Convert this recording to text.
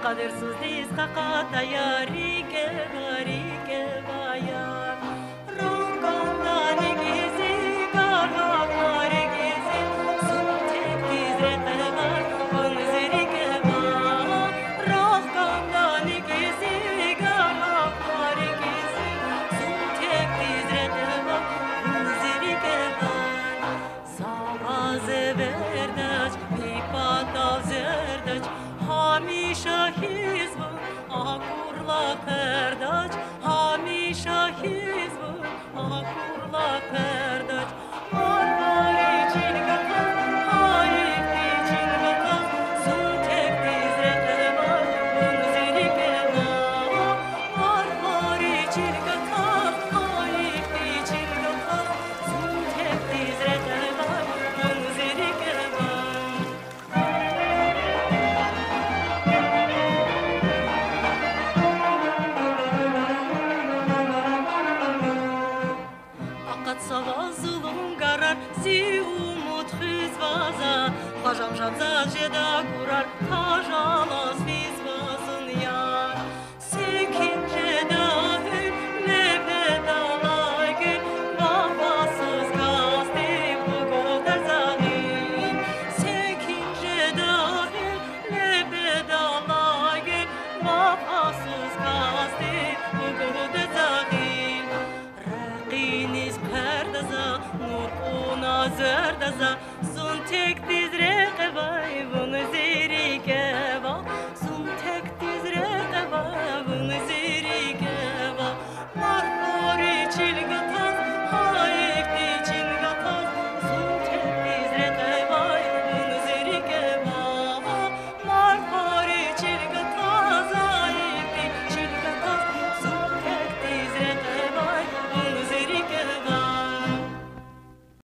kadersiz diz kakata yari ke vaya. Rokandan gizi kalaklar gizi suntek dizre var bunziri ke va. Rokandan gizi kalaklar gizi suntek dizre var bunziri ke va. Savaze verdaç pipatav zerdaç hamisha hizbu akurla perdaç hamisha hizbu akurla perdaç marmari çilgaka harif çilgaka suntek dizrete var bunziri kema marmari çilgaka harif çilgaka suntek dizrete var bunziri kema. Savazılım karar, si umut hüzvaza Paşam şamza jeda kurar, paşalas hüzvazın yar Sekin jeda hül, nebedalay gül Vafasız gazdi bu goder zalim Sekin jeda hül, nebedalay gül Vafasız gazdi bu goder zalim Raqiniz perdaza, nur ona zerdaza, sun tek dizre qevar